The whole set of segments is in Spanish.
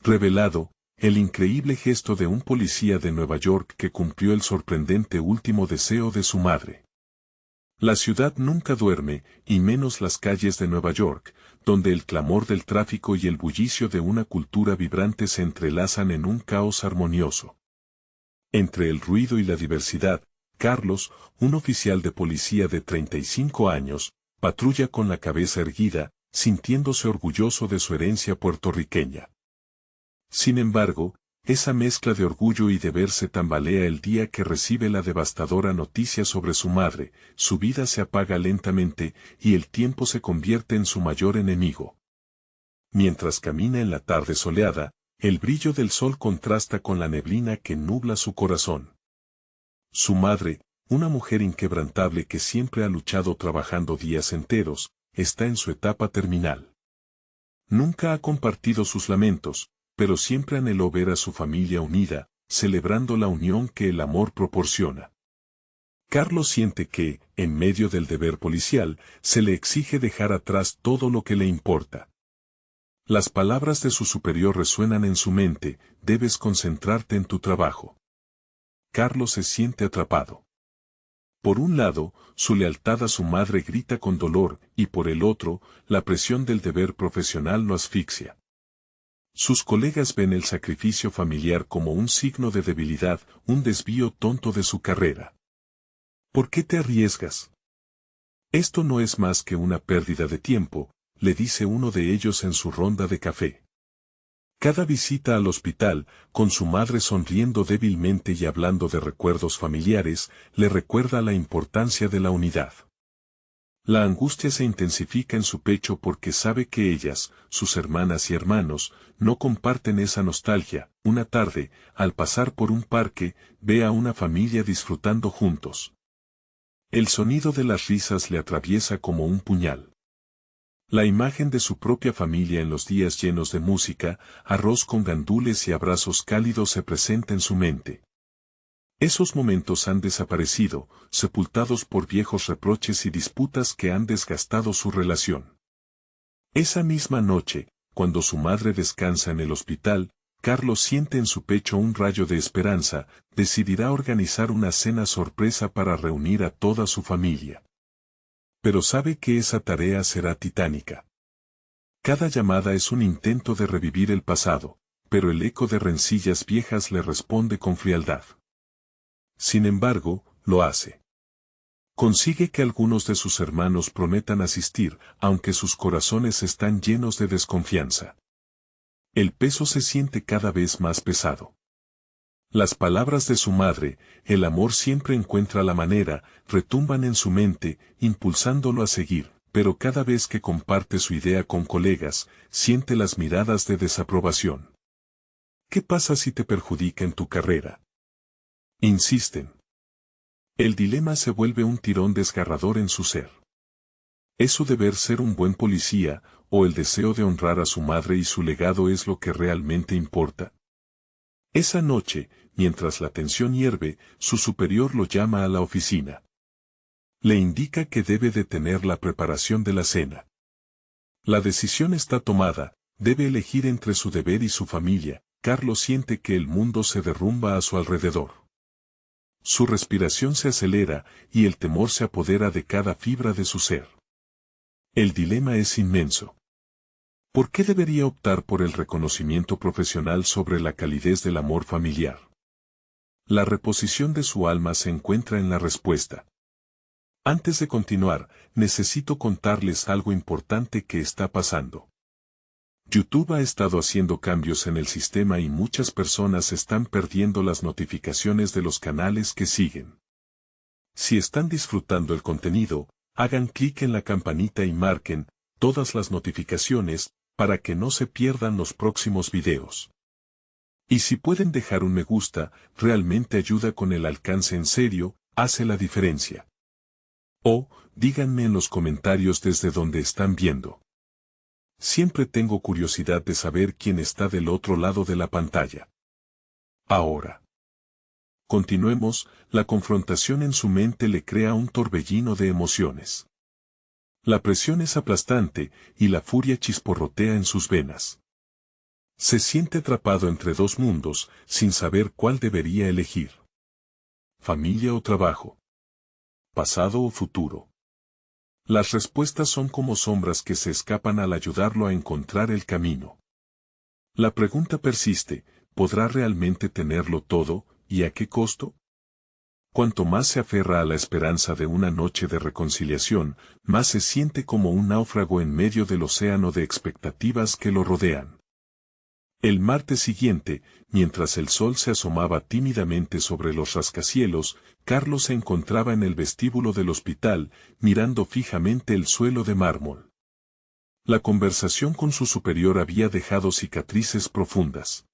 revelado, el increíble gesto de un policía de Nueva York que cumplió el sorprendente último deseo de su madre. La ciudad nunca duerme, y menos las calles de Nueva York, donde el clamor del tráfico y el bullicio de una cultura vibrante se entrelazan en un caos armonioso. Entre el ruido y la diversidad, Carlos, un oficial de policía de 35 años, patrulla con la cabeza erguida, sintiéndose orgulloso de su herencia puertorriqueña. Sin embargo, esa mezcla de orgullo y deber se tambalea el día que recibe la devastadora noticia sobre su madre, su vida se apaga lentamente y el tiempo se convierte en su mayor enemigo. Mientras camina en la tarde soleada, el brillo del sol contrasta con la neblina que nubla su corazón. Su madre, una mujer inquebrantable que siempre ha luchado trabajando días enteros, está en su etapa terminal. Nunca ha compartido sus lamentos, pero siempre anheló ver a su familia unida, celebrando la unión que el amor proporciona. Carlos siente que, en medio del deber policial, se le exige dejar atrás todo lo que le importa. Las palabras de su superior resuenan en su mente: debes concentrarte en tu trabajo. Carlos se siente atrapado. Por un lado, su lealtad a su madre grita con dolor, y por el otro, la presión del deber profesional lo asfixia. Sus colegas ven el sacrificio familiar como un signo de debilidad, un desvío tonto de su carrera. ¿Por qué te arriesgas? Esto no es más que una pérdida de tiempo, le dice uno de ellos en su ronda de café. Cada visita al hospital, con su madre sonriendo débilmente y hablando de recuerdos familiares, le recuerda la importancia de la unidad. La angustia se intensifica en su pecho porque sabe que ellas, sus hermanas y hermanos, no comparten esa nostalgia. Una tarde, al pasar por un parque, ve a una familia disfrutando juntos. El sonido de las risas le atraviesa como un puñal. La imagen de su propia familia en los días llenos de música, arroz con gandules y abrazos cálidos se presenta en su mente. Esos momentos han desaparecido, sepultados por viejos reproches y disputas que han desgastado su relación. Esa misma noche, cuando su madre descansa en el hospital, Carlos siente en su pecho un rayo de esperanza, decidirá organizar una cena sorpresa para reunir a toda su familia. Pero sabe que esa tarea será titánica. Cada llamada es un intento de revivir el pasado, pero el eco de rencillas viejas le responde con frialdad. Sin embargo, lo hace. Consigue que algunos de sus hermanos prometan asistir, aunque sus corazones están llenos de desconfianza. El peso se siente cada vez más pesado. Las palabras de su madre, el amor siempre encuentra la manera, retumban en su mente, impulsándolo a seguir, pero cada vez que comparte su idea con colegas, siente las miradas de desaprobación. ¿Qué pasa si te perjudica en tu carrera? Insisten. El dilema se vuelve un tirón desgarrador en su ser. ¿Es su deber ser un buen policía, o el deseo de honrar a su madre y su legado es lo que realmente importa? Esa noche, mientras la tensión hierve, su superior lo llama a la oficina. Le indica que debe detener la preparación de la cena. La decisión está tomada, debe elegir entre su deber y su familia. Carlos siente que el mundo se derrumba a su alrededor. Su respiración se acelera, y el temor se apodera de cada fibra de su ser. El dilema es inmenso. ¿Por qué debería optar por el reconocimiento profesional sobre la calidez del amor familiar? La reposición de su alma se encuentra en la respuesta. Antes de continuar, necesito contarles algo importante que está pasando. YouTube ha estado haciendo cambios en el sistema y muchas personas están perdiendo las notificaciones de los canales que siguen. Si están disfrutando el contenido, hagan clic en la campanita y marquen todas las notificaciones para que no se pierdan los próximos videos. Y si pueden dejar un me gusta, realmente ayuda con el alcance en serio, hace la diferencia. O, díganme en los comentarios desde donde están viendo. Siempre tengo curiosidad de saber quién está del otro lado de la pantalla. Ahora. Continuemos, la confrontación en su mente le crea un torbellino de emociones. La presión es aplastante, y la furia chisporrotea en sus venas. Se siente atrapado entre dos mundos, sin saber cuál debería elegir. Familia o trabajo. Pasado o futuro. Las respuestas son como sombras que se escapan al ayudarlo a encontrar el camino. La pregunta persiste, ¿podrá realmente tenerlo todo, y a qué costo? Cuanto más se aferra a la esperanza de una noche de reconciliación, más se siente como un náufrago en medio del océano de expectativas que lo rodean. El martes siguiente, mientras el sol se asomaba tímidamente sobre los rascacielos, Carlos se encontraba en el vestíbulo del hospital, mirando fijamente el suelo de mármol. La conversación con su superior había dejado cicatrices profundas.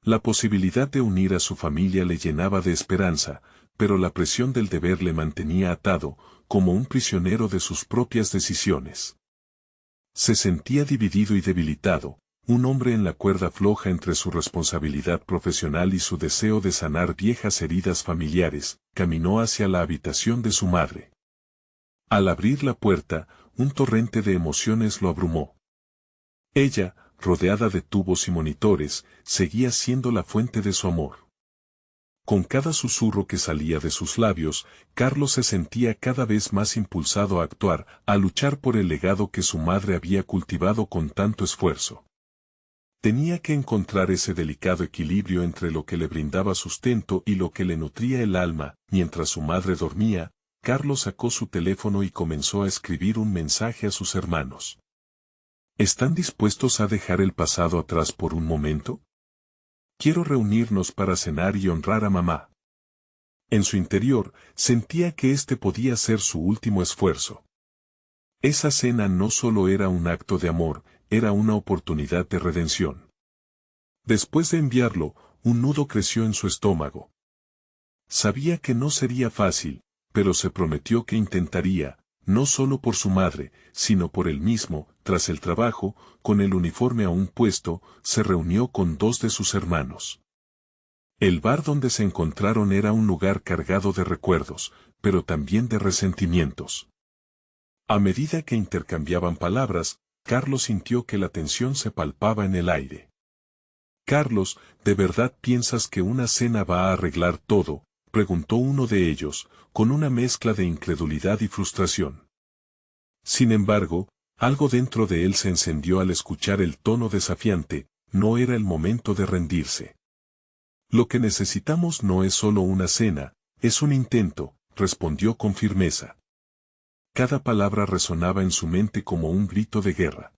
La posibilidad de unir a su familia le llenaba de esperanza, pero la presión del deber le mantenía atado, como un prisionero de sus propias decisiones. Se sentía dividido y debilitado, un hombre en la cuerda floja entre su responsabilidad profesional y su deseo de sanar viejas heridas familiares. Caminó hacia la habitación de su madre. Al abrir la puerta, un torrente de emociones lo abrumó. Ella, rodeada de tubos y monitores, seguía siendo la fuente de su amor. Con cada susurro que salía de sus labios, Carlos se sentía cada vez más impulsado a actuar, a luchar por el legado que su madre había cultivado con tanto esfuerzo. Tenía que encontrar ese delicado equilibrio entre lo que le brindaba sustento y lo que le nutría el alma. Mientras su madre dormía, Carlos sacó su teléfono y comenzó a escribir un mensaje a sus hermanos. ¿Están dispuestos a dejar el pasado atrás por un momento? Quiero reunirnos para cenar y honrar a mamá. En su interior, sentía que este podía ser su último esfuerzo. Esa cena no solo era un acto de amor, era una oportunidad de redención. Después de enviarlo, un nudo creció en su estómago. Sabía que no sería fácil, pero se prometió que intentaría, no solo por su madre, sino por él mismo. Tras el trabajo, con el uniforme aún puesto, se reunió con dos de sus hermanos. El bar donde se encontraron era un lugar cargado de recuerdos, pero también de resentimientos. A medida que intercambiaban palabras, Carlos sintió que la tensión se palpaba en el aire. Carlos, ¿de verdad piensas que una cena va a arreglar todo?, preguntó uno de ellos, con una mezcla de incredulidad y frustración. Sin embargo, algo dentro de él se encendió al escuchar el tono desafiante. No era el momento de rendirse. Lo que necesitamos no es solo una cena, es un intento, respondió con firmeza. Cada palabra resonaba en su mente como un grito de guerra.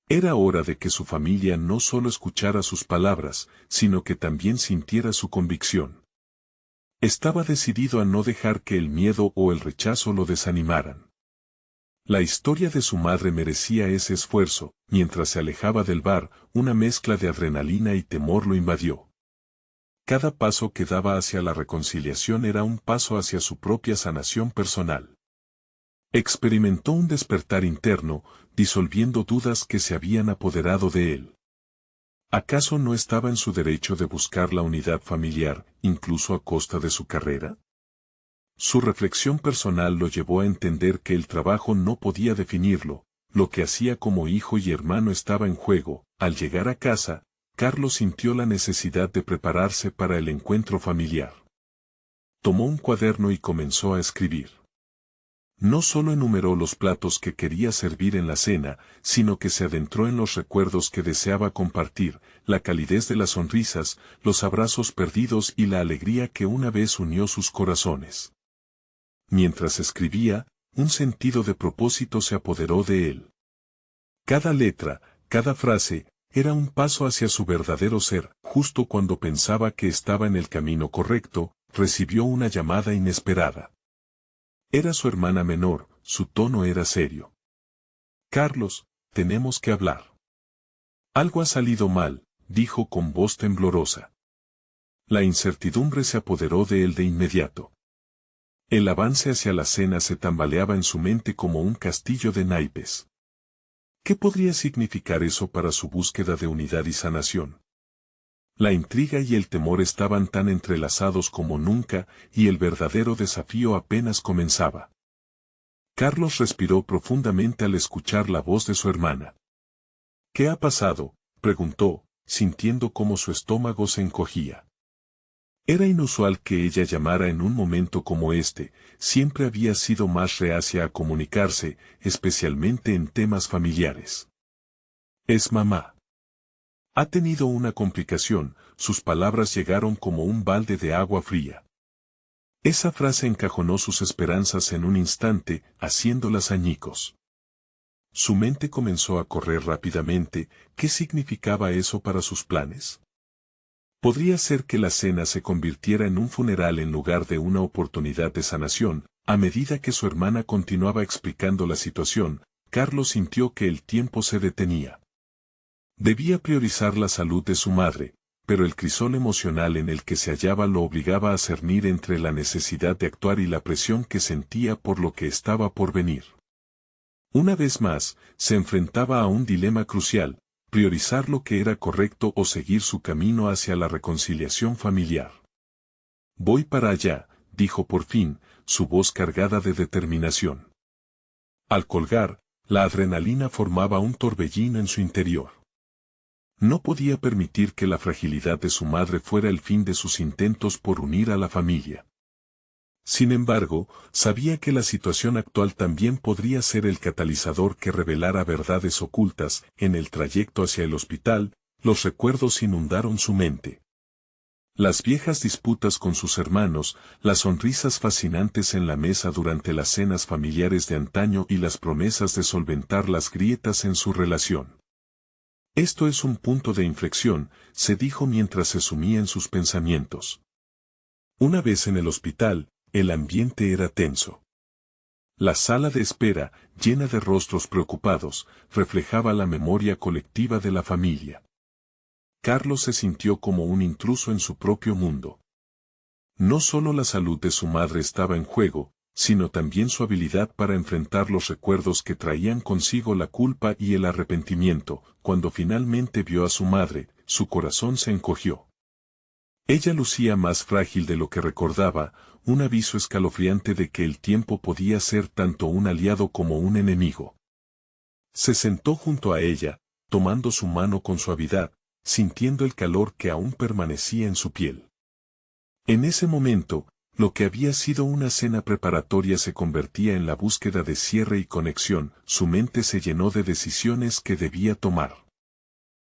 Era hora de que su familia no solo escuchara sus palabras, sino que también sintiera su convicción. Estaba decidido a no dejar que el miedo o el rechazo lo desanimaran. La historia de su madre merecía ese esfuerzo. Mientras se alejaba del bar, una mezcla de adrenalina y temor lo invadió. Cada paso que daba hacia la reconciliación era un paso hacia su propia sanación personal. Experimentó un despertar interno, disolviendo dudas que se habían apoderado de él. ¿Acaso no estaba en su derecho de buscar la unidad familiar, incluso a costa de su carrera? Su reflexión personal lo llevó a entender que el trabajo no podía definirlo, lo que hacía como hijo y hermano estaba en juego. Al llegar a casa, Carlos sintió la necesidad de prepararse para el encuentro familiar. Tomó un cuaderno y comenzó a escribir. No solo enumeró los platos que quería servir en la cena, sino que se adentró en los recuerdos que deseaba compartir, la calidez de las sonrisas, los abrazos perdidos y la alegría que una vez unió sus corazones. Mientras escribía, un sentido de propósito se apoderó de él. Cada letra, cada frase, era un paso hacia su verdadero ser. Justo cuando pensaba que estaba en el camino correcto, recibió una llamada inesperada. Era su hermana menor, su tono era serio. Carlos, tenemos que hablar. Algo ha salido mal, dijo con voz temblorosa. La incertidumbre se apoderó de él de inmediato. El avance hacia la cena se tambaleaba en su mente como un castillo de naipes. ¿Qué podría significar eso para su búsqueda de unidad y sanación? La intriga y el temor estaban tan entrelazados como nunca, y el verdadero desafío apenas comenzaba. Carlos respiró profundamente al escuchar la voz de su hermana. ¿Qué ha pasado?, preguntó, sintiendo cómo su estómago se encogía. Era inusual que ella llamara en un momento como este, siempre había sido más reacia a comunicarse, especialmente en temas familiares. Es mamá. Ha tenido una complicación, sus palabras llegaron como un balde de agua fría. Esa frase encajonó sus esperanzas en un instante, haciéndolas añicos. Su mente comenzó a correr rápidamente. ¿Qué significaba eso para sus planes? Podría ser que la cena se convirtiera en un funeral en lugar de una oportunidad de sanación. A medida que su hermana continuaba explicando la situación, Carlos sintió que el tiempo se detenía. Debía priorizar la salud de su madre, pero el crisol emocional en el que se hallaba lo obligaba a cernir entre la necesidad de actuar y la presión que sentía por lo que estaba por venir. Una vez más, se enfrentaba a un dilema crucial: priorizar lo que era correcto o seguir su camino hacia la reconciliación familiar. Voy para allá, dijo por fin, su voz cargada de determinación. Al colgar, la adrenalina formaba un torbellino en su interior. No podía permitir que la fragilidad de su madre fuera el fin de sus intentos por unir a la familia. Sin embargo, sabía que la situación actual también podría ser el catalizador que revelara verdades ocultas. En el trayecto hacia el hospital, los recuerdos inundaron su mente. Las viejas disputas con sus hermanos, las sonrisas fascinantes en la mesa durante las cenas familiares de antaño y las promesas de solventar las grietas en su relación. Esto es un punto de inflexión, se dijo mientras se sumía en sus pensamientos. Una vez en el hospital, el ambiente era tenso. La sala de espera, llena de rostros preocupados, reflejaba la memoria colectiva de la familia. Carlos se sintió como un intruso en su propio mundo. No solo la salud de su madre estaba en juego, sino también su habilidad para enfrentar los recuerdos que traían consigo la culpa y el arrepentimiento. Cuando finalmente vio a su madre, su corazón se encogió. Ella lucía más frágil de lo que recordaba, un aviso escalofriante de que el tiempo podía ser tanto un aliado como un enemigo. Se sentó junto a ella, tomando su mano con suavidad, sintiendo el calor que aún permanecía en su piel. En ese momento, lo que había sido una cena preparatoria se convertía en la búsqueda de cierre y conexión. Su mente se llenó de decisiones que debía tomar.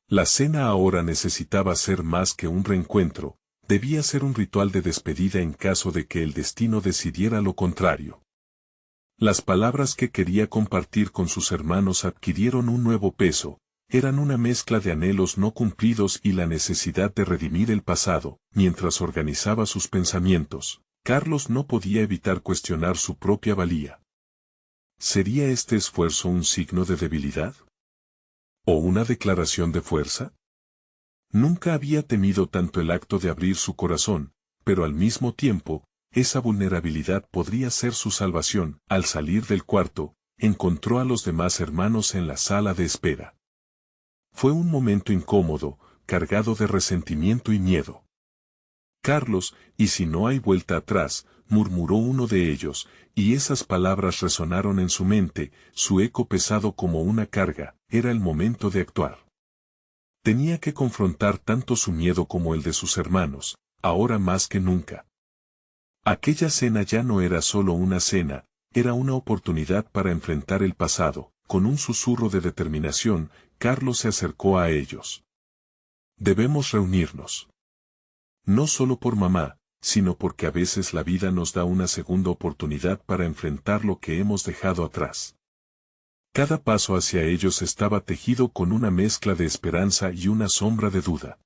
La cena ahora necesitaba ser más que un reencuentro, debía ser un ritual de despedida en caso de que el destino decidiera lo contrario. Las palabras que quería compartir con sus hermanos adquirieron un nuevo peso, eran una mezcla de anhelos no cumplidos y la necesidad de redimir el pasado. Mientras organizaba sus pensamientos, Carlos no podía evitar cuestionar su propia valía. ¿Sería este esfuerzo un signo de debilidad? ¿O una declaración de fuerza? Nunca había temido tanto el acto de abrir su corazón, pero al mismo tiempo, esa vulnerabilidad podría ser su salvación. Al salir del cuarto, encontró a los demás hermanos en la sala de espera. Fue un momento incómodo, cargado de resentimiento y miedo. Carlos, ¿y si no hay vuelta atrás?, murmuró uno de ellos, y esas palabras resonaron en su mente, su eco pesado como una carga. Era el momento de actuar. Tenía que confrontar tanto su miedo como el de sus hermanos, ahora más que nunca. Aquella cena ya no era solo una cena, era una oportunidad para enfrentar el pasado. Con un susurro de determinación, Carlos se acercó a ellos. Debemos reunirnos. No solo por mamá, sino porque a veces la vida nos da una segunda oportunidad para enfrentar lo que hemos dejado atrás. Cada paso hacia ellos estaba tejido con una mezcla de esperanza y una sombra de duda.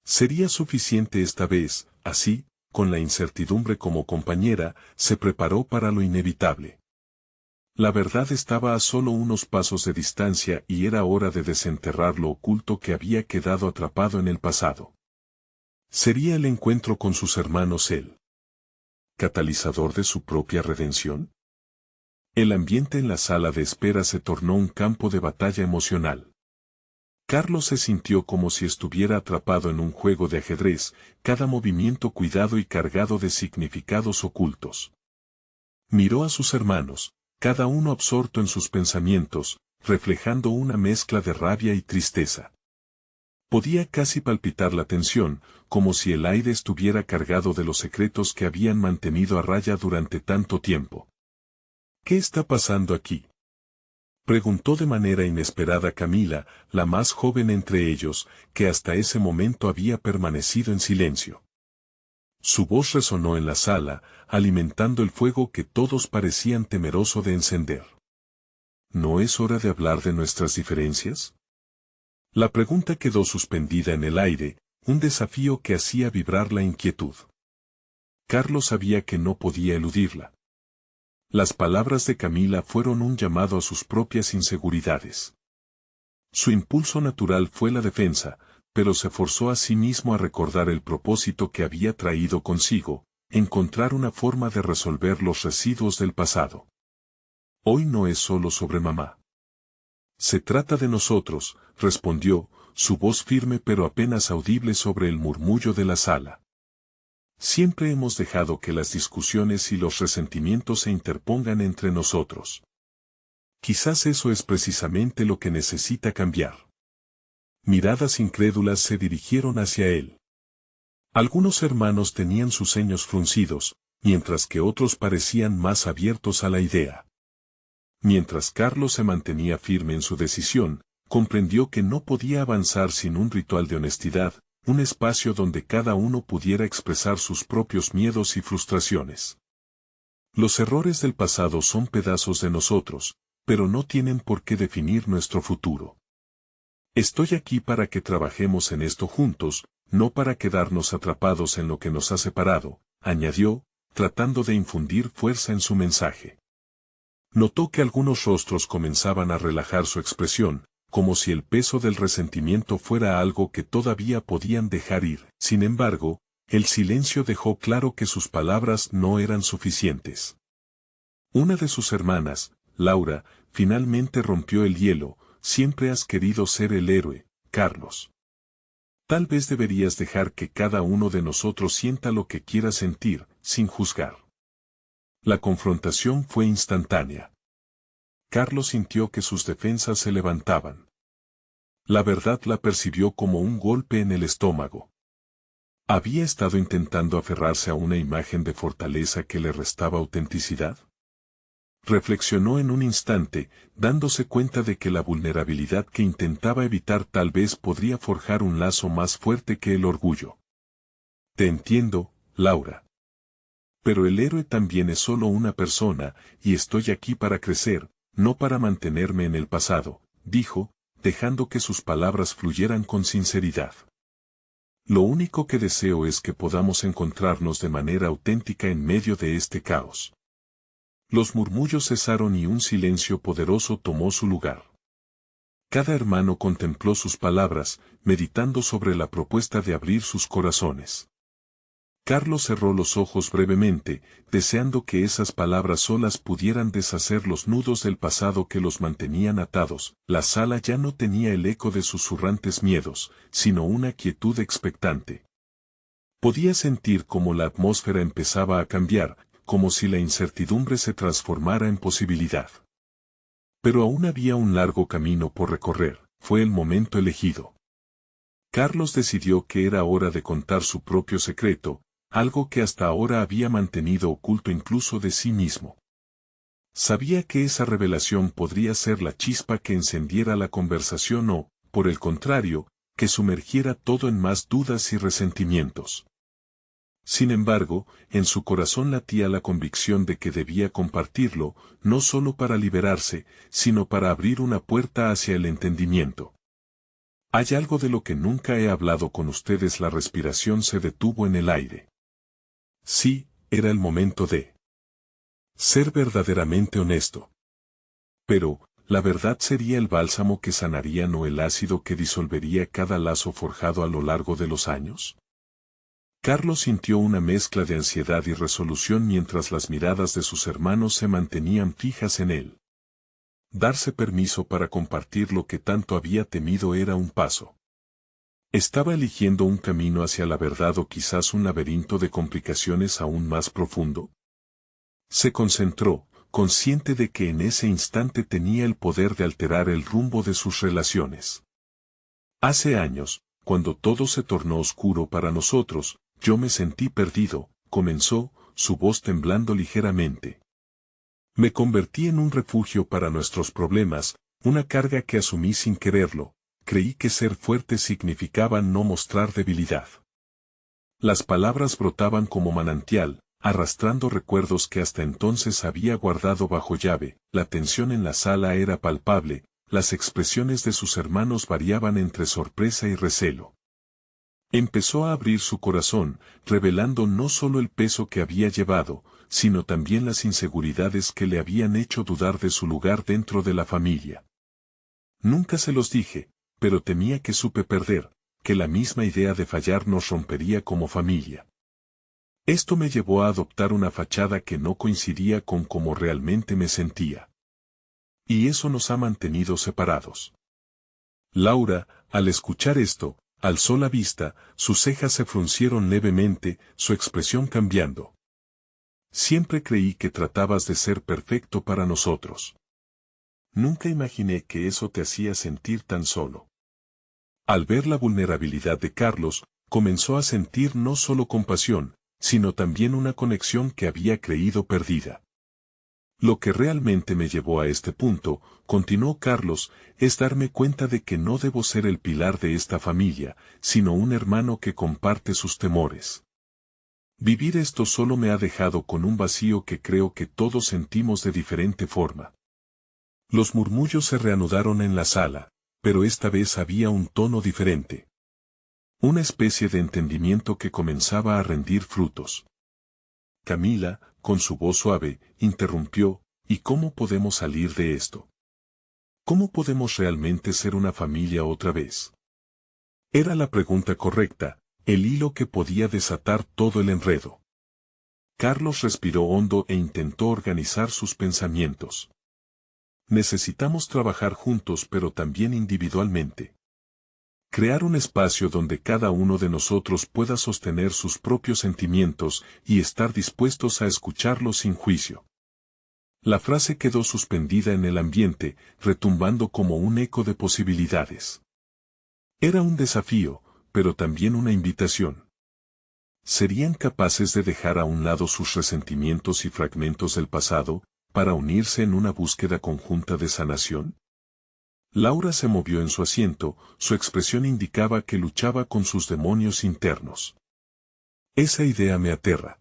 ¿Sería suficiente esta vez? Así, con la incertidumbre como compañera, se preparó para lo inevitable. La verdad estaba a solo unos pasos de distancia y era hora de desenterrar lo oculto que había quedado atrapado en el pasado. ¿Sería el encuentro con sus hermanos el catalizador de su propia redención? El ambiente en la sala de espera se tornó un campo de batalla emocional. Carlos se sintió como si estuviera atrapado en un juego de ajedrez, cada movimiento cuidado y cargado de significados ocultos. Miró a sus hermanos, cada uno absorto en sus pensamientos, reflejando una mezcla de rabia y tristeza. Podía casi palpitar la tensión, como si el aire estuviera cargado de los secretos que habían mantenido a raya durante tanto tiempo. ¿Qué está pasando aquí?, preguntó de manera inesperada Camila, la más joven entre ellos, que hasta ese momento había permanecido en silencio. Su voz resonó en la sala, alimentando el fuego que todos parecían temeroso de encender. ¿No es hora de hablar de nuestras diferencias? La pregunta quedó suspendida en el aire, un desafío que hacía vibrar la inquietud. Carlos sabía que no podía eludirla. Las palabras de Camila fueron un llamado a sus propias inseguridades. Su impulso natural fue la defensa, pero se forzó a sí mismo a recordar el propósito que había traído consigo, encontrar una forma de resolver los residuos del pasado. Hoy no es solo sobre mamá. Se trata de nosotros, respondió, su voz firme pero apenas audible sobre el murmullo de la sala. Siempre hemos dejado que las discusiones y los resentimientos se interpongan entre nosotros. Quizás eso es precisamente lo que necesita cambiar. Miradas incrédulas se dirigieron hacia él. Algunos hermanos tenían sus ceños fruncidos, mientras que otros parecían más abiertos a la idea. Mientras Carlos se mantenía firme en su decisión, comprendió que no podía avanzar sin un ritual de honestidad, un espacio donde cada uno pudiera expresar sus propios miedos y frustraciones. Los errores del pasado son pedazos de nosotros, pero no tienen por qué definir nuestro futuro. Estoy aquí para que trabajemos en esto juntos, no para quedarnos atrapados en lo que nos ha separado, añadió, tratando de infundir fuerza en su mensaje. Notó que algunos rostros comenzaban a relajar su expresión, como si el peso del resentimiento fuera algo que todavía podían dejar ir. Sin embargo, el silencio dejó claro que sus palabras no eran suficientes. Una de sus hermanas, Laura, finalmente rompió el hielo. Siempre has querido ser el héroe, Carlos. Tal vez deberías dejar que cada uno de nosotros sienta lo que quiera sentir, sin juzgar. La confrontación fue instantánea. Carlos sintió que sus defensas se levantaban. La verdad la percibió como un golpe en el estómago. ¿Había estado intentando aferrarse a una imagen de fortaleza que le restaba autenticidad? Reflexionó en un instante, dándose cuenta de que la vulnerabilidad que intentaba evitar tal vez podría forjar un lazo más fuerte que el orgullo. Te entiendo, Laura. Pero el héroe también es solo una persona, y estoy aquí para crecer, no para mantenerme en el pasado, dijo, dejando que sus palabras fluyeran con sinceridad. Lo único que deseo es que podamos encontrarnos de manera auténtica en medio de este caos. Los murmullos cesaron y un silencio poderoso tomó su lugar. Cada hermano contempló sus palabras, meditando sobre la propuesta de abrir sus corazones. Carlos cerró los ojos brevemente, deseando que esas palabras solas pudieran deshacer los nudos del pasado que los mantenían atados. La sala ya no tenía el eco de susurrantes miedos, sino una quietud expectante. Podía sentir cómo la atmósfera empezaba a cambiar, como si la incertidumbre se transformara en posibilidad. Pero aún había un largo camino por recorrer. Fue el momento elegido. Carlos decidió que era hora de contar su propio secreto, algo que hasta ahora había mantenido oculto incluso de sí mismo. Sabía que esa revelación podría ser la chispa que encendiera la conversación o, por el contrario, que sumergiera todo en más dudas y resentimientos. Sin embargo, en su corazón latía la convicción de que debía compartirlo, no solo para liberarse, sino para abrir una puerta hacia el entendimiento. Hay algo de lo que nunca he hablado con ustedes. La respiración se detuvo en el aire. Sí, era el momento de ser verdaderamente honesto. Pero, ¿la verdad sería el bálsamo que sanaría no el ácido que disolvería cada lazo forjado a lo largo de los años? Carlos sintió una mezcla de ansiedad y resolución mientras las miradas de sus hermanos se mantenían fijas en él. Darse permiso para compartir lo que tanto había temido era un paso. ¿Estaba eligiendo un camino hacia la verdad o quizás un laberinto de complicaciones aún más profundo? Se concentró, consciente de que en ese instante tenía el poder de alterar el rumbo de sus relaciones. Hace años, cuando todo se tornó oscuro para nosotros, yo me sentí perdido, comenzó, su voz temblando ligeramente. Me convertí en un refugio para nuestros problemas, una carga que asumí sin quererlo. Creí que ser fuerte significaba no mostrar debilidad. Las palabras brotaban como manantial, arrastrando recuerdos que hasta entonces había guardado bajo llave. La tensión en la sala era palpable, las expresiones de sus hermanos variaban entre sorpresa y recelo. Empezó a abrir su corazón, revelando no solo el peso que había llevado, sino también las inseguridades que le habían hecho dudar de su lugar dentro de la familia. Nunca se los dije, pero temía que supe perder, que la misma idea de fallar nos rompería como familia. Esto me llevó a adoptar una fachada que no coincidía con cómo realmente me sentía. Y eso nos ha mantenido separados. Laura, al escuchar esto, alzó la vista, sus cejas se fruncieron levemente, su expresión cambiando. Siempre creí que tratabas de ser perfecto para nosotros. Nunca imaginé que eso te hacía sentir tan solo. Al ver la vulnerabilidad de Carlos, comenzó a sentir no solo compasión, sino también una conexión que había creído perdida. Lo que realmente me llevó a este punto, continuó Carlos, es darme cuenta de que no debo ser el pilar de esta familia, sino un hermano que comparte sus temores. Vivir esto solo me ha dejado con un vacío que creo que todos sentimos de diferente forma. Los murmullos se reanudaron en la sala, pero esta vez había un tono diferente. Una especie de entendimiento que comenzaba a rendir frutos. Camila, con su voz suave, interrumpió, ¿y cómo podemos salir de esto? ¿Cómo podemos realmente ser una familia otra vez? Era la pregunta correcta, el hilo que podía desatar todo el enredo. Carlos respiró hondo e intentó organizar sus pensamientos. Necesitamos trabajar juntos pero también individualmente. Crear un espacio donde cada uno de nosotros pueda sostener sus propios sentimientos y estar dispuestos a escucharlos sin juicio. La frase quedó suspendida en el ambiente, retumbando como un eco de posibilidades. Era un desafío, pero también una invitación. ¿Serían capaces de dejar a un lado sus resentimientos y fragmentos del pasado, para unirse en una búsqueda conjunta de sanación? Laura se movió en su asiento, su expresión indicaba que luchaba con sus demonios internos. Esa idea me aterra.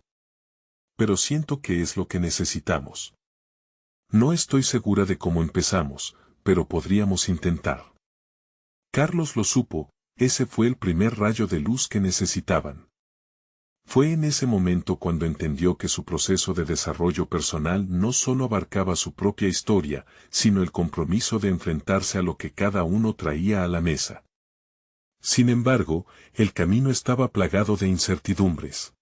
Pero siento que es lo que necesitamos. No estoy segura de cómo empezamos, pero podríamos intentar. Carlos lo supo, ese fue el primer rayo de luz que necesitaban. Fue en ese momento cuando entendió que su proceso de desarrollo personal no solo abarcaba su propia historia, sino el compromiso de enfrentarse a lo que cada uno traía a la mesa. Sin embargo, el camino estaba plagado de incertidumbres.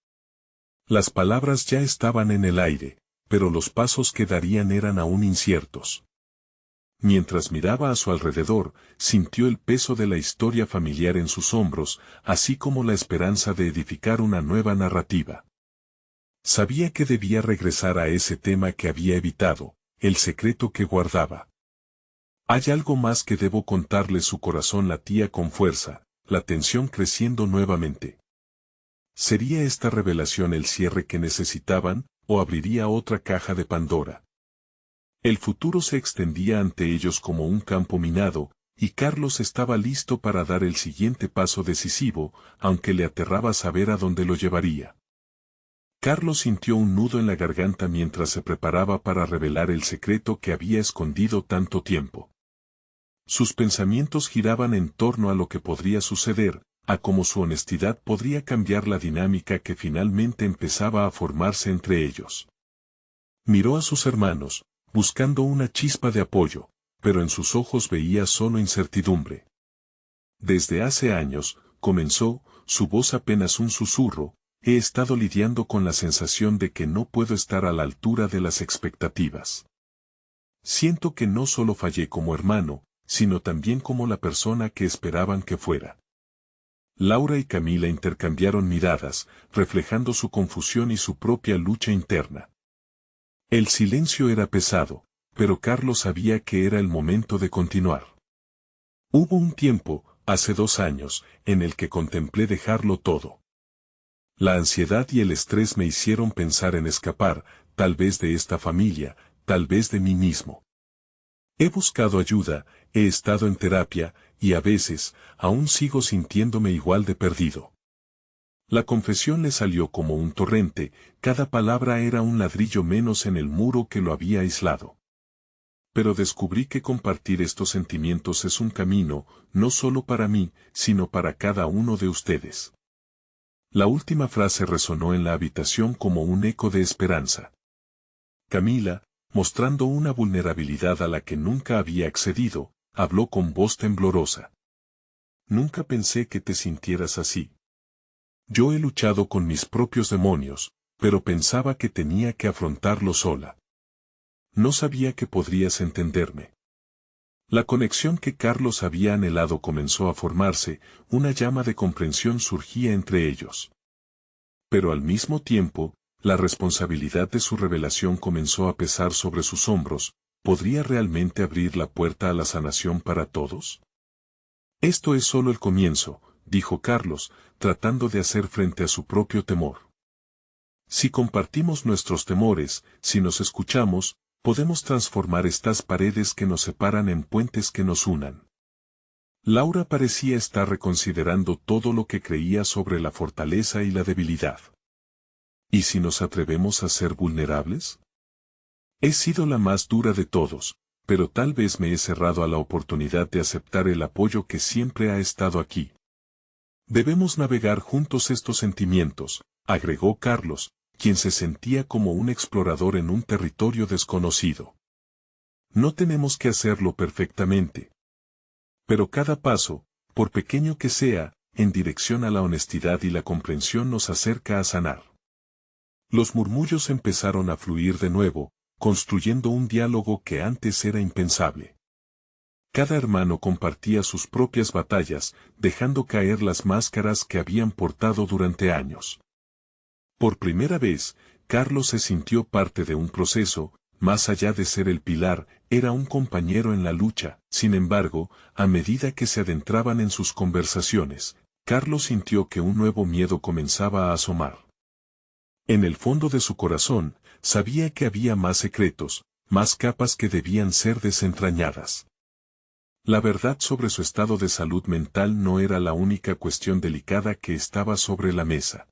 Las palabras ya estaban en el aire, pero los pasos que darían eran aún inciertos. Mientras miraba a su alrededor, sintió el peso de la historia familiar en sus hombros, así como la esperanza de edificar una nueva narrativa. Sabía que debía regresar a ese tema que había evitado, el secreto que guardaba. Hay algo más que debo contarle. Su corazón latía con fuerza, la tensión creciendo nuevamente. ¿Sería esta revelación el cierre que necesitaban, o abriría otra caja de Pandora? El futuro se extendía ante ellos como un campo minado, y Carlos estaba listo para dar el siguiente paso decisivo, aunque le aterraba saber a dónde lo llevaría. Carlos sintió un nudo en la garganta mientras se preparaba para revelar el secreto que había escondido tanto tiempo. Sus pensamientos giraban en torno a lo que podría suceder, a cómo su honestidad podría cambiar la dinámica que finalmente empezaba a formarse entre ellos. Miró a sus hermanos, buscando una chispa de apoyo, pero en sus ojos veía solo incertidumbre. Desde hace años, comenzó, su voz apenas un susurro, he estado lidiando con la sensación de que no puedo estar a la altura de las expectativas. Siento que no solo fallé como hermano, sino también como la persona que esperaban que fuera. Laura y Camila intercambiaron miradas, reflejando su confusión y su propia lucha interna. El silencio era pesado, pero Carlos sabía que era el momento de continuar. Hubo un tiempo, hace 2 años, en el que contemplé dejarlo todo. La ansiedad y el estrés me hicieron pensar en escapar, tal vez de esta familia, tal vez de mí mismo. He buscado ayuda, he estado en terapia, y a veces, aún sigo sintiéndome igual de perdido. La confesión le salió como un torrente, cada palabra era un ladrillo menos en el muro que lo había aislado. Pero descubrí que compartir estos sentimientos es un camino, no solo para mí, sino para cada uno de ustedes. La última frase resonó en la habitación como un eco de esperanza. Camila, mostrando una vulnerabilidad a la que nunca había accedido, habló con voz temblorosa. Nunca pensé que te sintieras así. Yo he luchado con mis propios demonios, pero pensaba que tenía que afrontarlo sola. No sabía que podrías entenderme. La conexión que Carlos había anhelado comenzó a formarse, una llama de comprensión surgía entre ellos. Pero al mismo tiempo, la responsabilidad de su revelación comenzó a pesar sobre sus hombros. ¿Podría realmente abrir la puerta a la sanación para todos? Esto es solo el comienzo, dijo Carlos, tratando de hacer frente a su propio temor. Si compartimos nuestros temores, si nos escuchamos, podemos transformar estas paredes que nos separan en puentes que nos unan. Laura parecía estar reconsiderando todo lo que creía sobre la fortaleza y la debilidad. ¿Y si nos atrevemos a ser vulnerables? He sido la más dura de todos, pero tal vez me he cerrado a la oportunidad de aceptar el apoyo que siempre ha estado aquí. Debemos navegar juntos estos sentimientos, agregó Carlos, quien se sentía como un explorador en un territorio desconocido. No tenemos que hacerlo perfectamente. Pero cada paso, por pequeño que sea, en dirección a la honestidad y la comprensión nos acerca a sanar. Los murmullos empezaron a fluir de nuevo, construyendo un diálogo que antes era impensable. Cada hermano compartía sus propias batallas, dejando caer las máscaras que habían portado durante años. Por primera vez, Carlos se sintió parte de un proceso, más allá de ser el pilar, era un compañero en la lucha. Sin embargo, a medida que se adentraban en sus conversaciones, Carlos sintió que un nuevo miedo comenzaba a asomar. En el fondo de su corazón, sabía que había más secretos, más capas que debían ser desentrañadas. La verdad sobre su estado de salud mental no era la única cuestión delicada que estaba sobre la mesa.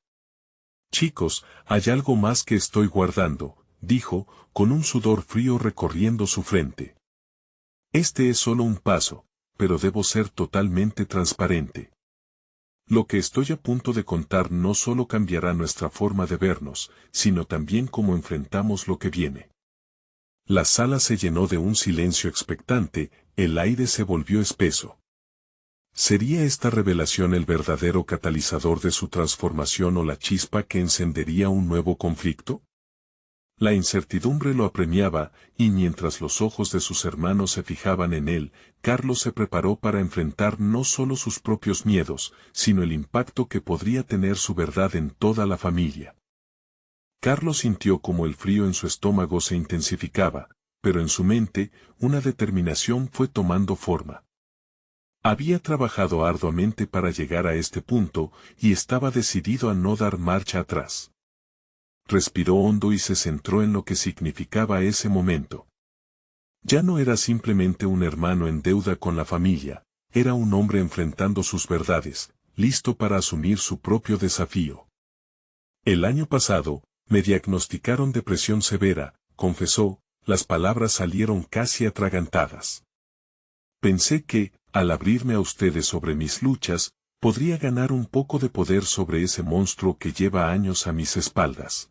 Chicos, hay algo más que estoy guardando, dijo, con un sudor frío recorriendo su frente. Este es solo un paso, pero debo ser totalmente transparente. Lo que estoy a punto de contar no solo cambiará nuestra forma de vernos, sino también cómo enfrentamos lo que viene. La sala se llenó de un silencio expectante, el aire se volvió espeso. ¿Sería esta revelación el verdadero catalizador de su transformación o la chispa que encendería un nuevo conflicto? La incertidumbre lo apremiaba, y mientras los ojos de sus hermanos se fijaban en él, Carlos se preparó para enfrentar no solo sus propios miedos, sino el impacto que podría tener su verdad en toda la familia. Carlos sintió como el frío en su estómago se intensificaba, pero en su mente, una determinación fue tomando forma. Había trabajado arduamente para llegar a este punto, y estaba decidido a no dar marcha atrás. Respiró hondo y se centró en lo que significaba ese momento. Ya no era simplemente un hermano en deuda con la familia, era un hombre enfrentando sus verdades, listo para asumir su propio desafío. El año pasado, me diagnosticaron depresión severa, confesó, las palabras salieron casi atragantadas. Pensé que, al abrirme a ustedes sobre mis luchas, podría ganar un poco de poder sobre ese monstruo que lleva años a mis espaldas.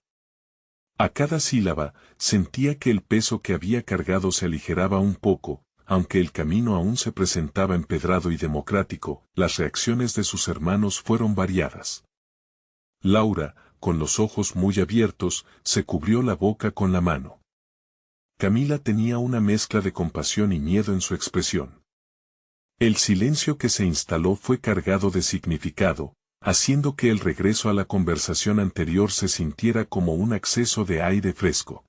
A cada sílaba, sentía que el peso que había cargado se aligeraba un poco, aunque el camino aún se presentaba empedrado y democrático, las reacciones de sus hermanos fueron variadas. Laura, con los ojos muy abiertos, se cubrió la boca con la mano. Camila tenía una mezcla de compasión y miedo en su expresión. El silencio que se instaló fue cargado de significado, haciendo que el regreso a la conversación anterior se sintiera como un acceso de aire fresco.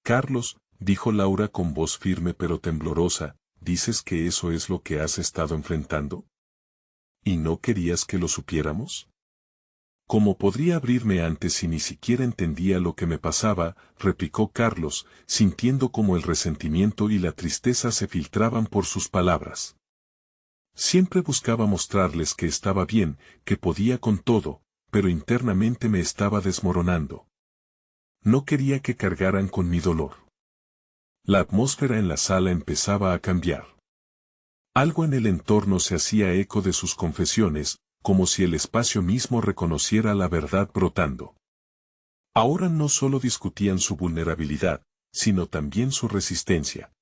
Carlos, dijo Laura con voz firme pero temblorosa, ¿dices que eso es lo que has estado enfrentando? ¿Y no querías que lo supiéramos? ¿Cómo podría abrirme antes si ni siquiera entendía lo que me pasaba?, replicó Carlos, sintiendo cómo el resentimiento y la tristeza se filtraban por sus palabras. Siempre buscaba mostrarles que estaba bien, que podía con todo, pero internamente me estaba desmoronando. No quería que cargaran con mi dolor. La atmósfera en la sala empezaba a cambiar. Algo en el entorno se hacía eco de sus confesiones, como si el espacio mismo reconociera la verdad brotando. Ahora no solo discutían su vulnerabilidad, sino también su resistencia.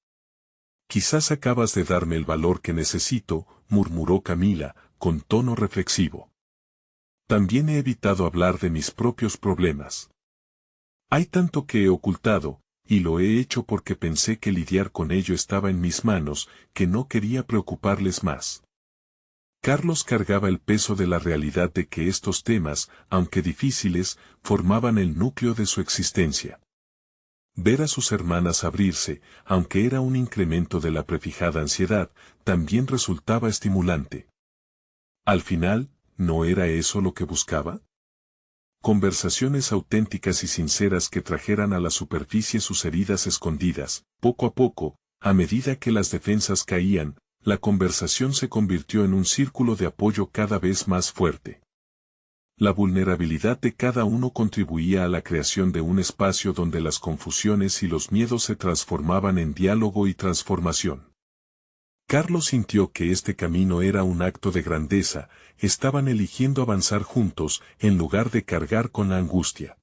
Quizás acabas de darme el valor que necesito, murmuró Camila, con tono reflexivo. También he evitado hablar de mis propios problemas. Hay tanto que he ocultado, y lo he hecho porque pensé que lidiar con ello estaba en mis manos, que no quería preocuparles más. Carlos cargaba el peso de la realidad de que estos temas, aunque difíciles, formaban el núcleo de su existencia. Ver a sus hermanas abrirse, aunque era un incremento de la prefijada ansiedad, también resultaba estimulante. Al final, ¿no era eso lo que buscaba? Conversaciones auténticas y sinceras que trajeran a la superficie sus heridas escondidas. Poco a poco, a medida que las defensas caían, la conversación se convirtió en un círculo de apoyo cada vez más fuerte. La vulnerabilidad de cada uno contribuía a la creación de un espacio donde las confusiones y los miedos se transformaban en diálogo y transformación. Carlos sintió que este camino era un acto de grandeza, estaban eligiendo avanzar juntos en lugar de cargar con la angustia.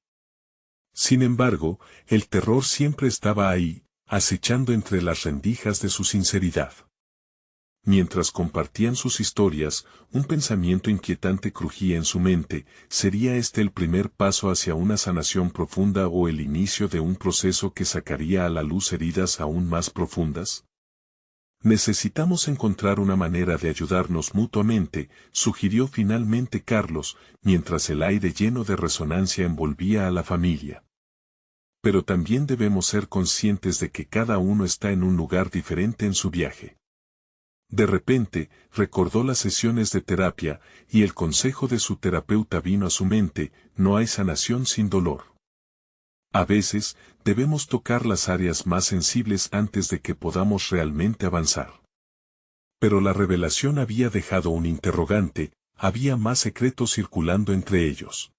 Sin embargo, el terror siempre estaba ahí, acechando entre las rendijas de su sinceridad. Mientras compartían sus historias, un pensamiento inquietante crujía en su mente: ¿sería este el primer paso hacia una sanación profunda o el inicio de un proceso que sacaría a la luz heridas aún más profundas? Necesitamos encontrar una manera de ayudarnos mutuamente, sugirió finalmente Carlos, mientras el aire lleno de resonancia envolvía a la familia. Pero también debemos ser conscientes de que cada uno está en un lugar diferente en su viaje. De repente, recordó las sesiones de terapia, y el consejo de su terapeuta vino a su mente: no hay sanación sin dolor. A veces, debemos tocar las áreas más sensibles antes de que podamos realmente avanzar. Pero la revelación había dejado un interrogante: había más secretos circulando entre ellos.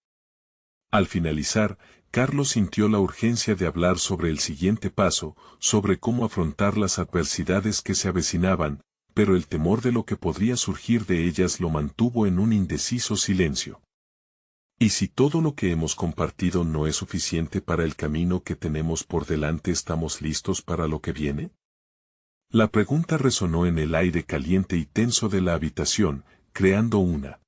Al finalizar, Carlos sintió la urgencia de hablar sobre el siguiente paso, sobre cómo afrontar las adversidades que se avecinaban, pero el temor de lo que podría surgir de ellas lo mantuvo en un indeciso silencio. ¿Y si todo lo que hemos compartido no es suficiente para el camino que tenemos por delante, estamos listos para lo que viene? La pregunta resonó en el aire caliente y tenso de la habitación, creando una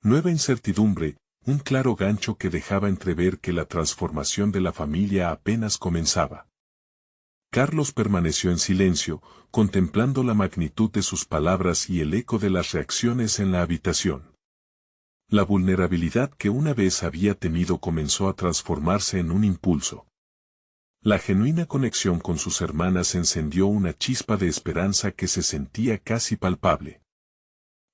nueva incertidumbre, un claro gancho que dejaba entrever que la transformación de la familia apenas comenzaba. Carlos permaneció en silencio, contemplando la magnitud de sus palabras y el eco de las reacciones en la habitación. La vulnerabilidad que una vez había tenido comenzó a transformarse en un impulso. La genuina conexión con sus hermanas encendió una chispa de esperanza que se sentía casi palpable.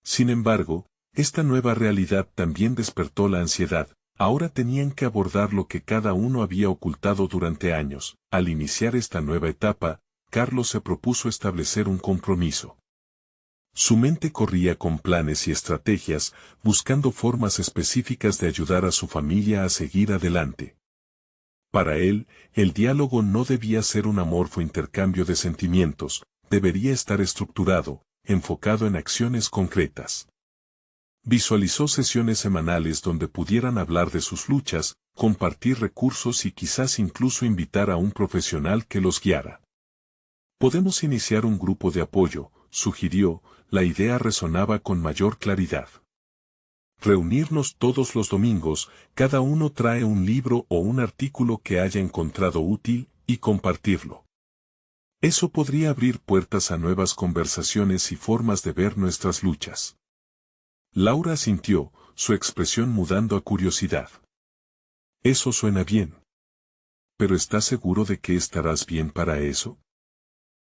Sin embargo, esta nueva realidad también despertó la ansiedad. Ahora tenían que abordar lo que cada uno había ocultado durante años. Al iniciar esta nueva etapa, Carlos se propuso establecer un compromiso. Su mente corría con planes y estrategias, buscando formas específicas de ayudar a su familia a seguir adelante. Para él, el diálogo no debía ser un amorfo intercambio de sentimientos, debería estar estructurado, enfocado en acciones concretas. Visualizó sesiones semanales donde pudieran hablar de sus luchas, compartir recursos y quizás incluso invitar a un profesional que los guiara. Podemos iniciar un grupo de apoyo, sugirió. La idea resonaba con mayor claridad. Reunirnos todos los domingos, cada uno trae un libro o un artículo que haya encontrado útil, y compartirlo. Eso podría abrir puertas a nuevas conversaciones y formas de ver nuestras luchas. Laura asintió, su expresión mudando a curiosidad. Eso suena bien. ¿Pero estás seguro de que estarás bien para eso?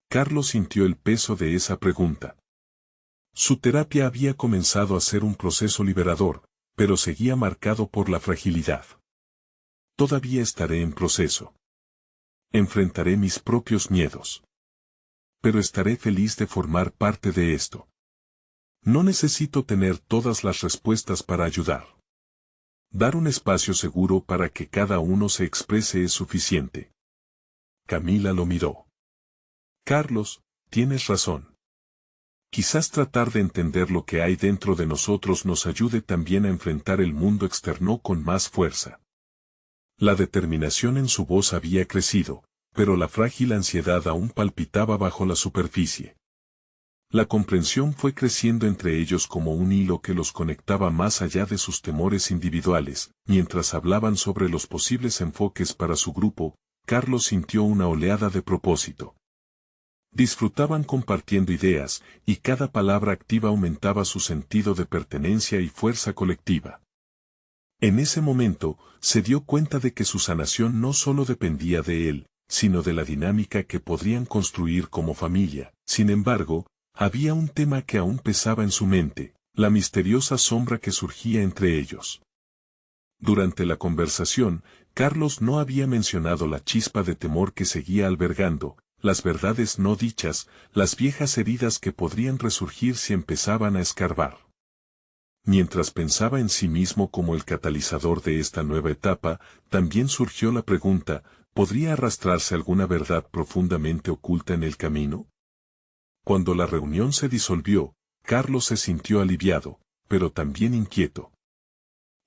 Carlos sintió el peso de esa pregunta. Su terapia había comenzado a ser un proceso liberador, pero seguía marcado por la fragilidad. Todavía estaré en proceso. Enfrentaré mis propios miedos. Pero estaré feliz de formar parte de esto. No necesito tener todas las respuestas para ayudar. Dar un espacio seguro para que cada uno se exprese es suficiente. Camila lo miró. Carlos, tienes razón. Quizás tratar de entender lo que hay dentro de nosotros nos ayude también a enfrentar el mundo externo con más fuerza. La determinación en su voz había crecido, pero la frágil ansiedad aún palpitaba bajo la superficie. La comprensión fue creciendo entre ellos como un hilo que los conectaba más allá de sus temores individuales. Mientras hablaban sobre los posibles enfoques para su grupo, Carlos sintió una oleada de propósito. Disfrutaban compartiendo ideas, y cada palabra activa aumentaba su sentido de pertenencia y fuerza colectiva. En ese momento, se dio cuenta de que su sanación no solo dependía de él, sino de la dinámica que podrían construir como familia. Sin embargo, había un tema que aún pesaba en su mente, la misteriosa sombra que surgía entre ellos. Durante la conversación, Carlos no había mencionado la chispa de temor que seguía albergando, las verdades no dichas, las viejas heridas que podrían resurgir si empezaban a escarbar. Mientras pensaba en sí mismo como el catalizador de esta nueva etapa, también surgió la pregunta, ¿podría arrastrarse alguna verdad profundamente oculta en el camino? Cuando la reunión se disolvió, Carlos se sintió aliviado, pero también inquieto.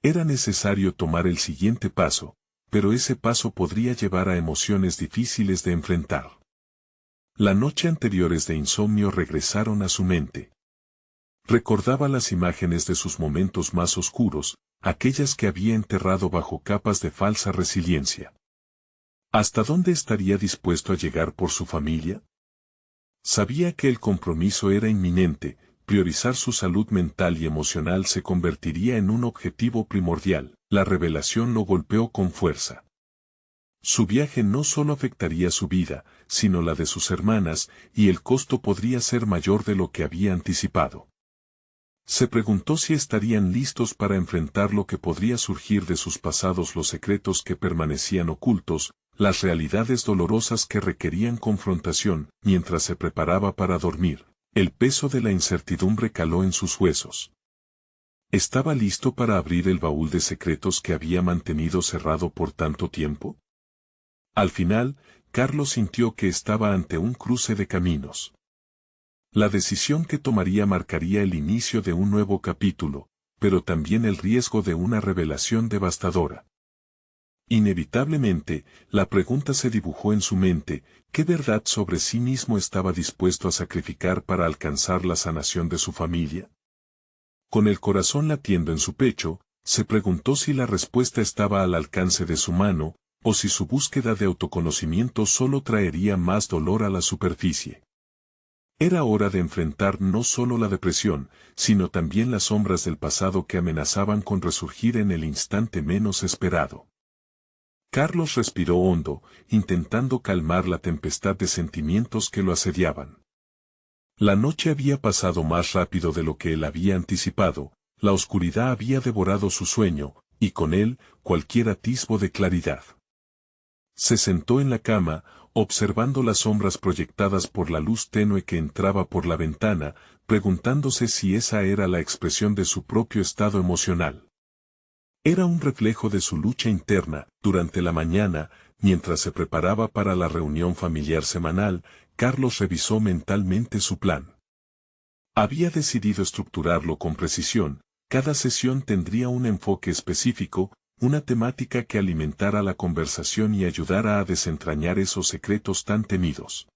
Era necesario tomar el siguiente paso, pero ese paso podría llevar a emociones difíciles de enfrentar. La noche anteriores de insomnio regresaron a su mente. Recordaba las imágenes de sus momentos más oscuros, aquellas que había enterrado bajo capas de falsa resiliencia. ¿Hasta dónde estaría dispuesto a llegar por su familia? Sabía que el compromiso era inminente, priorizar su salud mental y emocional se convertiría en un objetivo primordial. La revelación lo golpeó con fuerza. Su viaje no solo afectaría su vida, sino la de sus hermanas, y el costo podría ser mayor de lo que había anticipado. Se preguntó si estarían listos para enfrentar lo que podría surgir de sus pasados, los secretos que permanecían ocultos, las realidades dolorosas que requerían confrontación. Mientras se preparaba para dormir, el peso de la incertidumbre caló en sus huesos. ¿Estaba listo para abrir el baúl de secretos que había mantenido cerrado por tanto tiempo? Al final, Carlos sintió que estaba ante un cruce de caminos. La decisión que tomaría marcaría el inicio de un nuevo capítulo, pero también el riesgo de una revelación devastadora. Inevitablemente, la pregunta se dibujó en su mente, ¿qué verdad sobre sí mismo estaba dispuesto a sacrificar para alcanzar la sanación de su familia? Con el corazón latiendo en su pecho, se preguntó si la respuesta estaba al alcance de su mano, o si su búsqueda de autoconocimiento solo traería más dolor a la superficie. Era hora de enfrentar no solo la depresión, sino también las sombras del pasado que amenazaban con resurgir en el instante menos esperado. Carlos respiró hondo, intentando calmar la tempestad de sentimientos que lo asediaban. La noche había pasado más rápido de lo que él había anticipado, la oscuridad había devorado su sueño, y con él, cualquier atisbo de claridad. Se sentó en la cama, observando las sombras proyectadas por la luz tenue que entraba por la ventana, preguntándose si esa era la expresión de su propio estado emocional. Era un reflejo de su lucha interna. Durante la mañana, mientras se preparaba para la reunión familiar semanal, Carlos revisó mentalmente su plan. Había decidido estructurarlo con precisión, cada sesión tendría un enfoque específico, una temática que alimentara la conversación y ayudara a desentrañar esos secretos tan temidos.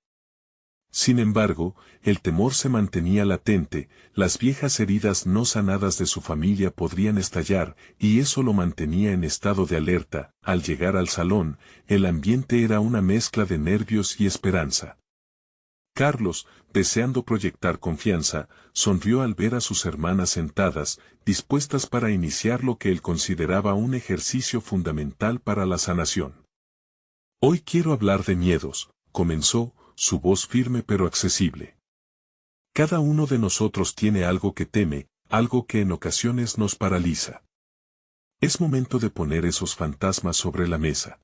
Sin embargo, el temor se mantenía latente, las viejas heridas no sanadas de su familia podrían estallar, y eso lo mantenía en estado de alerta. Al llegar al salón, el ambiente era una mezcla de nervios y esperanza. Carlos, deseando proyectar confianza, sonrió al ver a sus hermanas sentadas, dispuestas para iniciar lo que él consideraba un ejercicio fundamental para la sanación. Hoy quiero hablar de miedos, comenzó, su voz firme pero accesible. Cada uno de nosotros tiene algo que teme, algo que en ocasiones nos paraliza. Es momento de poner esos fantasmas sobre la mesa.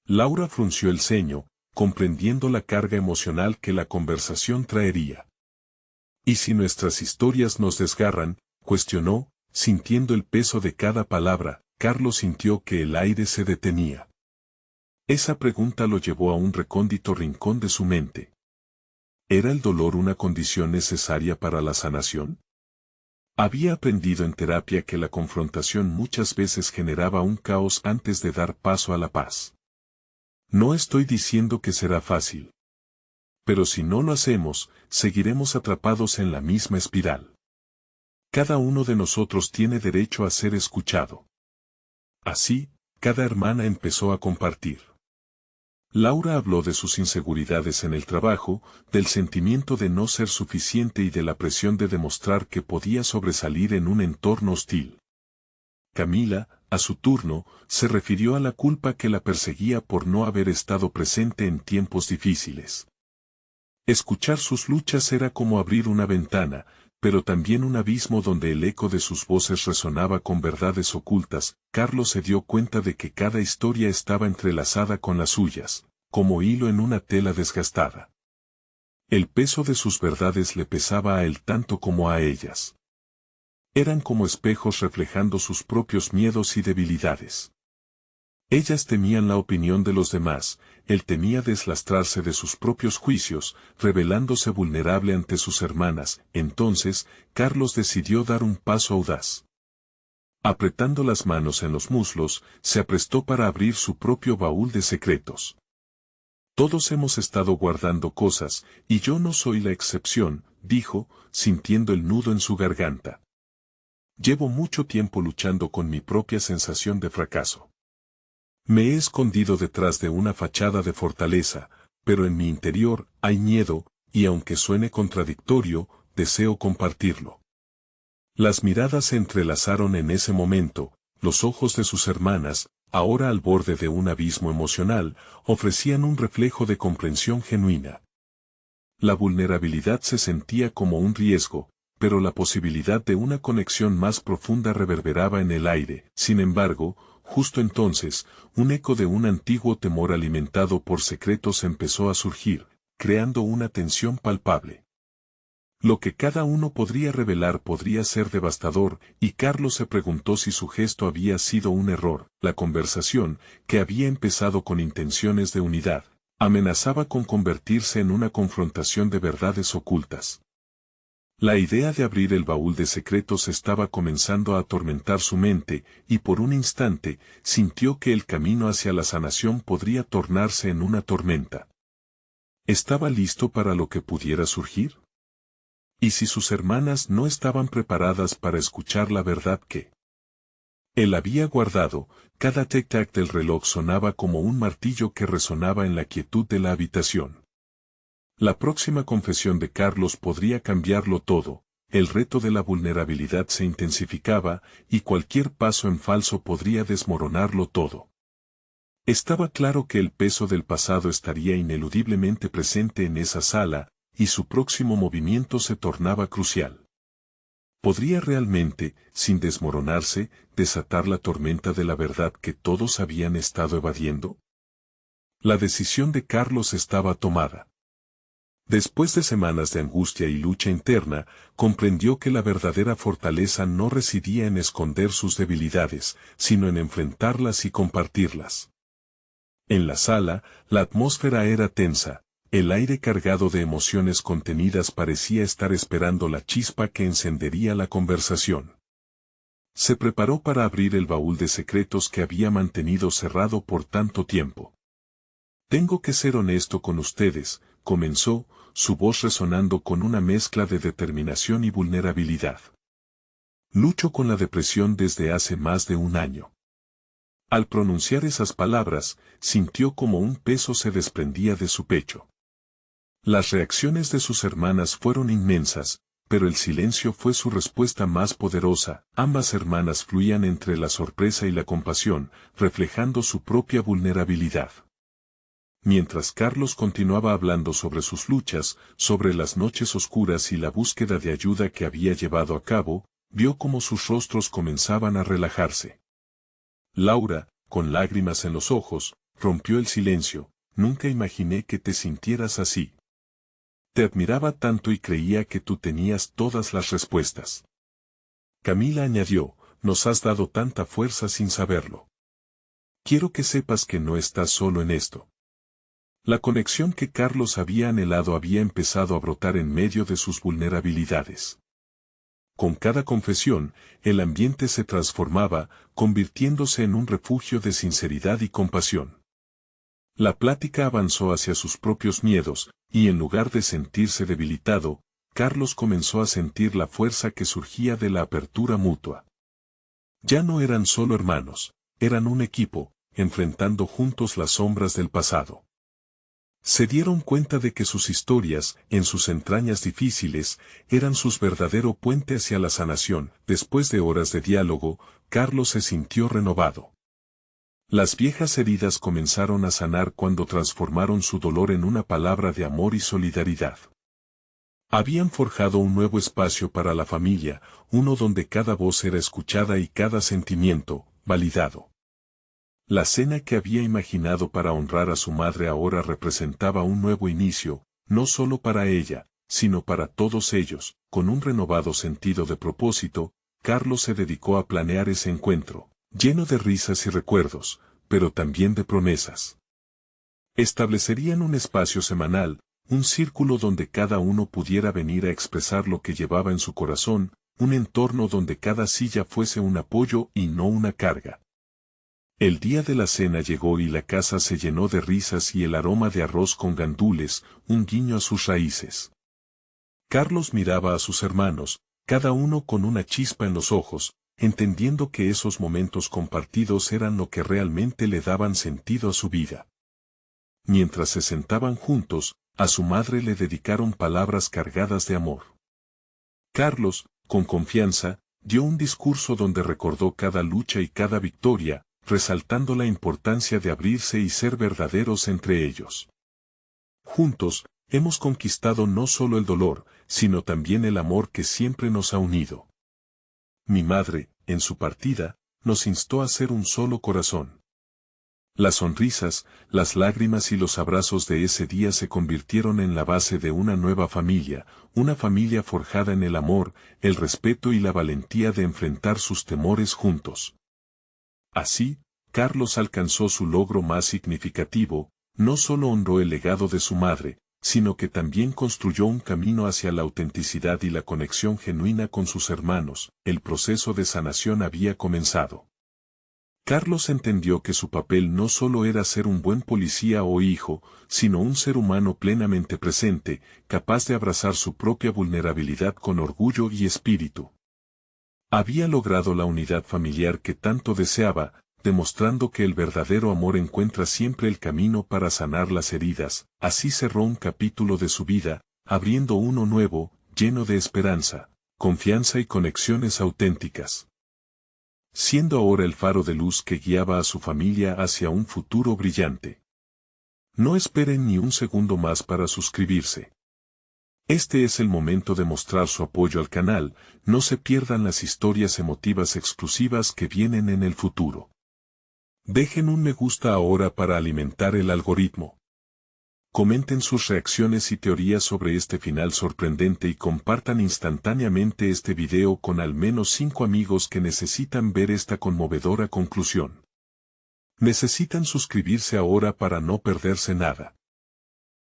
Laura frunció el ceño, comprendiendo la carga emocional que la conversación traería. ¿Y si nuestras historias nos desgarran?, cuestionó, sintiendo el peso de cada palabra. Carlos sintió que el aire se detenía. Esa pregunta lo llevó a un recóndito rincón de su mente. ¿Era el dolor una condición necesaria para la sanación? Había aprendido en terapia que la confrontación muchas veces generaba un caos antes de dar paso a la paz. No estoy diciendo que será fácil. Pero si no lo hacemos, seguiremos atrapados en la misma espiral. Cada uno de nosotros tiene derecho a ser escuchado. Así, cada hermana empezó a compartir. Laura habló de sus inseguridades en el trabajo, del sentimiento de no ser suficiente y de la presión de demostrar que podía sobresalir en un entorno hostil. Camila, a su turno, se refirió a la culpa que la perseguía por no haber estado presente en tiempos difíciles. Escuchar sus luchas era como abrir una ventana, pero también un abismo donde el eco de sus voces resonaba con verdades ocultas. Carlos se dio cuenta de que cada historia estaba entrelazada con las suyas, como hilo en una tela desgastada. El peso de sus verdades le pesaba a él tanto como a ellas. Eran como espejos reflejando sus propios miedos y debilidades. Ellas temían la opinión de los demás, él temía deslastrarse de sus propios juicios, revelándose vulnerable ante sus hermanas. Entonces, Carlos decidió dar un paso audaz. Apretando las manos en los muslos, se aprestó para abrir su propio baúl de secretos. Todos hemos estado guardando cosas, y yo no soy la excepción, dijo, sintiendo el nudo en su garganta. Llevo mucho tiempo luchando con mi propia sensación de fracaso. Me he escondido detrás de una fachada de fortaleza, pero en mi interior hay miedo, y aunque suene contradictorio, deseo compartirlo. Las miradas se entrelazaron en ese momento, los ojos de sus hermanas, ahora al borde de un abismo emocional, ofrecían un reflejo de comprensión genuina. La vulnerabilidad se sentía como un riesgo, pero la posibilidad de una conexión más profunda reverberaba en el aire. Sin embargo, justo entonces, un eco de un antiguo temor alimentado por secretos empezó a surgir, creando una tensión palpable. Lo que cada uno podría revelar podría ser devastador, y Carlos se preguntó si su gesto había sido un error. La conversación, que había empezado con intenciones de unidad, amenazaba con convertirse en una confrontación de verdades ocultas. La idea de abrir el baúl de secretos estaba comenzando a atormentar su mente, y por un instante, sintió que el camino hacia la sanación podría tornarse en una tormenta. ¿Estaba listo para lo que pudiera surgir? ¿Y si sus hermanas no estaban preparadas para escuchar la verdad que él había guardado? Cada tic-tac del reloj sonaba como un martillo que resonaba en la quietud de la habitación. La próxima confesión de Carlos podría cambiarlo todo. El reto de la vulnerabilidad se intensificaba, y cualquier paso en falso podría desmoronarlo todo. Estaba claro que el peso del pasado estaría ineludiblemente presente en esa sala, y su próximo movimiento se tornaba crucial. ¿Podría realmente, sin desmoronarse, desatar la tormenta de la verdad que todos habían estado evadiendo? La decisión de Carlos estaba tomada. Después de semanas de angustia y lucha interna, comprendió que la verdadera fortaleza no residía en esconder sus debilidades, sino en enfrentarlas y compartirlas. En la sala, la atmósfera era tensa, el aire cargado de emociones contenidas parecía estar esperando la chispa que encendería la conversación. Se preparó para abrir el baúl de secretos que había mantenido cerrado por tanto tiempo. Tengo que ser honesto con ustedes, comenzó, su voz resonando con una mezcla de determinación y vulnerabilidad. Lucho con la depresión desde hace más de un año. Al pronunciar esas palabras, sintió como un peso se desprendía de su pecho. Las reacciones de sus hermanas fueron inmensas, pero el silencio fue su respuesta más poderosa. Ambas hermanas fluían entre la sorpresa y la compasión, reflejando su propia vulnerabilidad. Mientras Carlos continuaba hablando sobre sus luchas, sobre las noches oscuras y la búsqueda de ayuda que había llevado a cabo, vio cómo sus rostros comenzaban a relajarse. Laura, con lágrimas en los ojos, rompió el silencio. Nunca imaginé que te sintieras así. Te admiraba tanto y creía que tú tenías todas las respuestas. Camila añadió, nos has dado tanta fuerza sin saberlo. Quiero que sepas que no estás solo en esto. La conexión que Carlos había anhelado había empezado a brotar en medio de sus vulnerabilidades. Con cada confesión, el ambiente se transformaba, convirtiéndose en un refugio de sinceridad y compasión. La plática avanzó hacia sus propios miedos, y en lugar de sentirse debilitado, Carlos comenzó a sentir la fuerza que surgía de la apertura mutua. Ya no eran solo hermanos, eran un equipo, enfrentando juntos las sombras del pasado. Se dieron cuenta de que sus historias, en sus entrañas difíciles, eran su verdadero puente hacia la sanación. Después de horas de diálogo, Carlos se sintió renovado. Las viejas heridas comenzaron a sanar cuando transformaron su dolor en una palabra de amor y solidaridad. Habían forjado un nuevo espacio para la familia, uno donde cada voz era escuchada y cada sentimiento, validado. La cena que había imaginado para honrar a su madre ahora representaba un nuevo inicio, no solo para ella, sino para todos ellos. Con un renovado sentido de propósito, Carlos se dedicó a planear ese encuentro, lleno de risas y recuerdos, pero también de promesas. Establecerían un espacio semanal, un círculo donde cada uno pudiera venir a expresar lo que llevaba en su corazón, un entorno donde cada silla fuese un apoyo y no una carga. El día de la cena llegó y la casa se llenó de risas y el aroma de arroz con gandules, un guiño a sus raíces. Carlos miraba a sus hermanos, cada uno con una chispa en los ojos, entendiendo que esos momentos compartidos eran lo que realmente le daban sentido a su vida. Mientras se sentaban juntos, a su madre le dedicaron palabras cargadas de amor. Carlos, con confianza, dio un discurso donde recordó cada lucha y cada victoria, resaltando la importancia de abrirse y ser verdaderos entre ellos. Juntos, hemos conquistado no solo el dolor, sino también el amor que siempre nos ha unido. Mi madre, en su partida, nos instó a ser un solo corazón. Las sonrisas, las lágrimas y los abrazos de ese día se convirtieron en la base de una nueva familia, una familia forjada en el amor, el respeto y la valentía de enfrentar sus temores juntos. Así, Carlos alcanzó su logro más significativo, no solo honró el legado de su madre, sino que también construyó un camino hacia la autenticidad y la conexión genuina con sus hermanos. El proceso de sanación había comenzado. Carlos entendió que su papel no solo era ser un buen policía o hijo, sino un ser humano plenamente presente, capaz de abrazar su propia vulnerabilidad con orgullo y espíritu. Había logrado la unidad familiar que tanto deseaba, demostrando que el verdadero amor encuentra siempre el camino para sanar las heridas. Así cerró un capítulo de su vida, abriendo uno nuevo, lleno de esperanza, confianza y conexiones auténticas. Siendo ahora el faro de luz que guiaba a su familia hacia un futuro brillante. No esperen ni un segundo más para suscribirse. Este es el momento de mostrar su apoyo al canal, no se pierdan las historias emotivas exclusivas que vienen en el futuro. Dejen un me gusta ahora para alimentar el algoritmo. Comenten sus reacciones y teorías sobre este final sorprendente y compartan instantáneamente este video con al menos 5 amigos que necesitan ver esta conmovedora conclusión. Necesitan suscribirse ahora para no perderse nada.